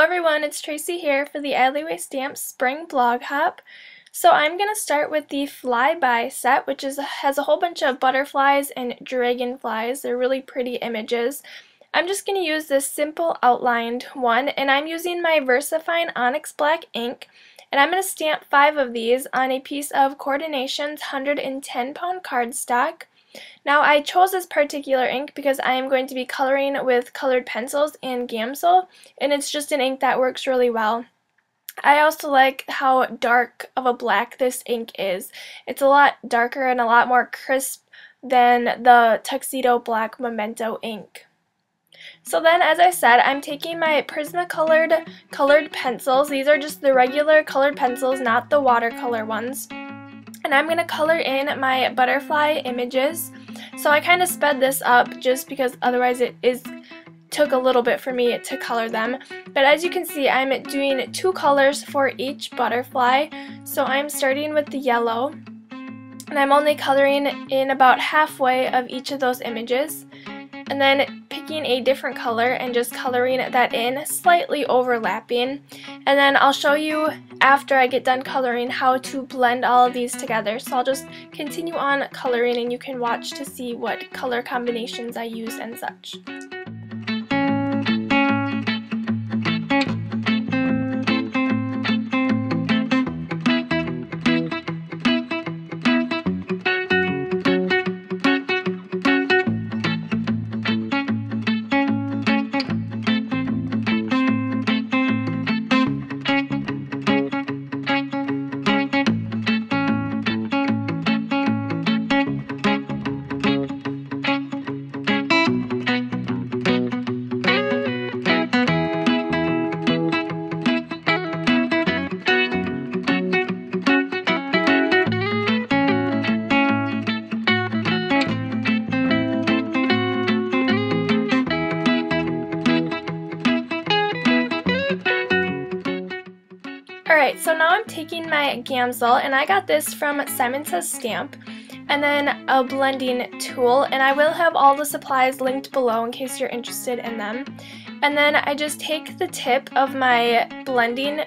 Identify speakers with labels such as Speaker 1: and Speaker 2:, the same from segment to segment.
Speaker 1: everyone, it's Tracy here for the Alleyway Stamps Spring Blog Hop. So I'm going to start with the Flyby set, which has a whole bunch of butterflies and dragonflies. They're really pretty images. I'm just going to use this simple outlined one, and I'm using my VersaFine Onyx Black ink. And I'm going to stamp 5 of these on a piece of Coordinations 110-pound cardstock. Now I chose this particular ink because I am going to be coloring with colored pencils and Gamsol, and it's just an ink that works really well. I also like how dark of a black this ink is. It's a lot darker and a lot more crisp than the Tuxedo Black Memento ink. So then, as I said, I'm taking my Prismacolor colored pencils. These are just the regular colored pencils, not the watercolor ones. And I'm going to color in my butterfly images. So I kind of sped this up just because otherwise it took a little bit for me to color them. But as you can see, I'm doing 2 colors for each butterfly. So I'm starting with the yellow, and I'm only coloring in about halfway of each of those images. And then picking a different color and just coloring that in, slightly overlapping. And then I'll show you after I get done coloring how to blend all of these together. So I'll just continue on coloring, and you can watch to see what color combinations I use and such. Alright, so now I'm taking my Gamsol, and I got this from Simon Says Stamp, and then a blending tool, and I will have all the supplies linked below in case you're interested in them. And then I just take the tip of my blending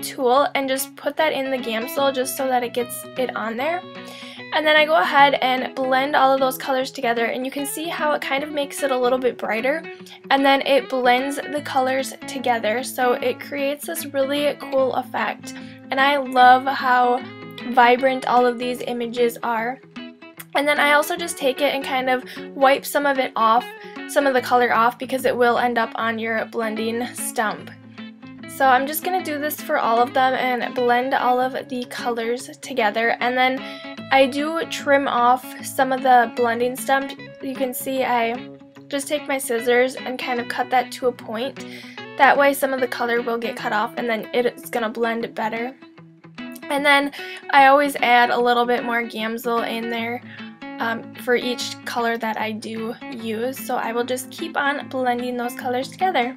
Speaker 1: tool and just put that in the Gamsol just so that it gets it on there. And then I go ahead and blend all of those colors together, and you can see how it kind of makes it a little bit brighter, and then it blends the colors together, so it creates this really cool effect. And I love how vibrant all of these images are. And then I also just take it and kind of wipe some of it off, some of the color off, because it will end up on your blending stump. So I'm just going to do this for all of them and blend all of the colors together. And then I do trim off some of the blending stump. You can see I just take my scissors and kind of cut that to a point. That way some of the color will get cut off, and then it's going to blend better. And then I always add a little bit more Gamsol in there for each color that I do use. So I will just keep on blending those colors together.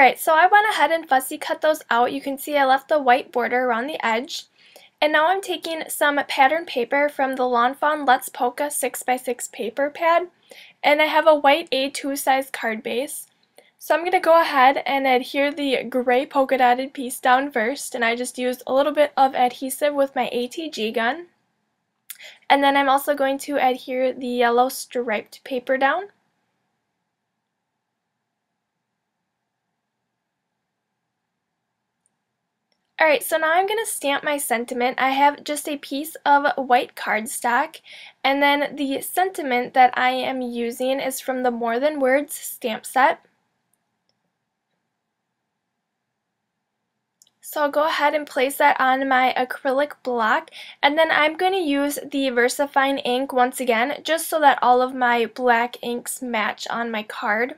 Speaker 1: Alright, so I went ahead and fussy cut those out. You can see I left the white border around the edge. And now I'm taking some pattern paper from the Lawn Fawn Let's Polka 6x6 paper pad, and I have a white A2 size card base. So I'm going to go ahead and adhere the gray polka dotted piece down first, and I just used a little bit of adhesive with my ATG gun. And then I'm also going to adhere the yellow striped paper down. Alright, so now I'm going to stamp my sentiment. I have just a piece of white cardstock, and then the sentiment that I am using is from the More Than Words stamp set. So I'll go ahead and place that on my acrylic block, and then I'm going to use the VersaFine ink once again, just so that all of my black inks match on my card.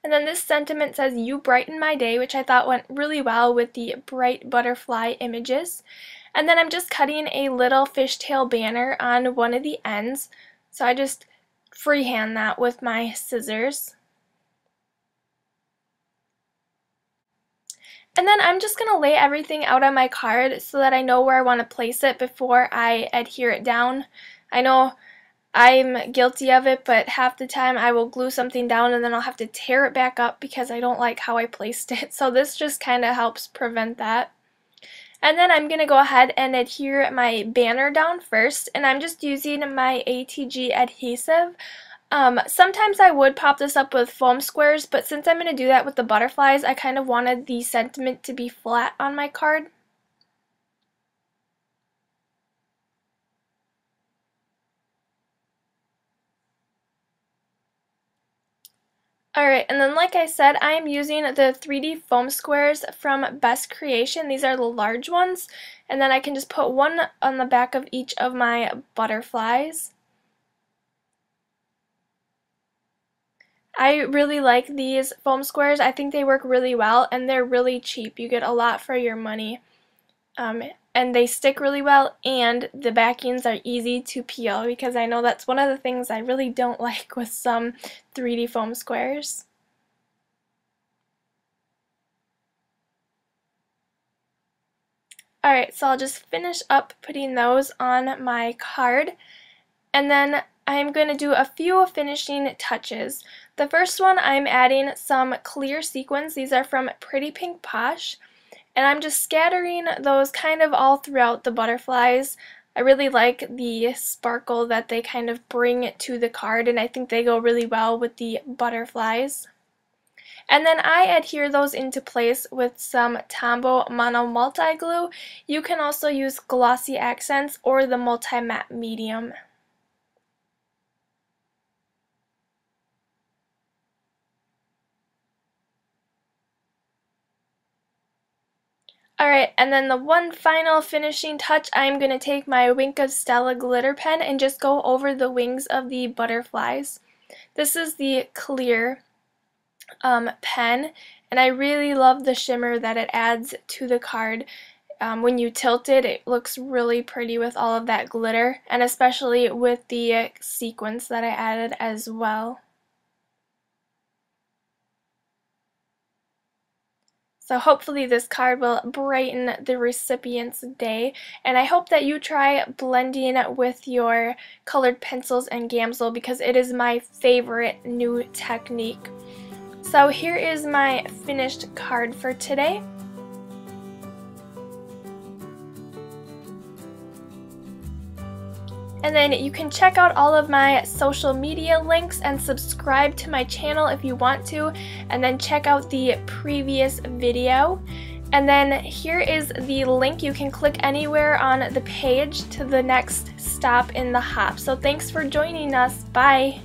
Speaker 1: And then this sentiment says, "You brighten my day," which I thought went really well with the bright butterfly images. And then I'm just cutting a little fishtail banner on one of the ends. So I just freehand that with my scissors. And then I'm just going to lay everything out on my card so that I know where I want to place it before I adhere it down. I know I'm guilty of it, but half the time I will glue something down and then I'll have to tear it back up because I don't like how I placed it. So this just kind of helps prevent that. And then I'm going to go ahead and adhere my banner down first, and I'm just using my ATG adhesive. Sometimes I would pop this up with foam squares, but since I'm going to do that with the butterflies, I kind of wanted the sentiment to be flat on my card. Alright, and then like I said, I am using the 3D foam squares from Best Creation. These are the large ones, and then I can just put one on the back of each of my butterflies. I really like these foam squares. I think they work really well, and they're really cheap. You get a lot for your money. And they stick really well, and the backings are easy to peel, because I know that's one of the things I really don't like with some 3D foam squares. Alright, so I'll just finish up putting those on my card, and then I'm going to do a few finishing touches. The first one, I'm adding some clear sequins. These are from Pretty Pink Posh. And I'm just scattering those kind of all throughout the butterflies. I really like the sparkle that they kind of bring to the card, and I think they go really well with the butterflies. And then I adhere those into place with some Tombow Mono Multi Glue. You can also use glossy accents or the Multi Matte Medium. Alright, and then the one final finishing touch, I'm going to take my Wink of Stella glitter pen and just go over the wings of the butterflies. This is the clear pen, and I really love the shimmer that it adds to the card. When you tilt it, it looks really pretty with all of that glitter, and especially with the sequins that I added as well. So hopefully this card will brighten the recipient's day, and I hope that you try blending with your colored pencils and Gamsol, because it is my favorite new technique. So here is my finished card for today. And then you can check out all of my social media links and subscribe to my channel if you want to, and then check out the previous video. And then here is the link. You can click anywhere on the page to the next stop in the hop. So thanks for joining us. Bye!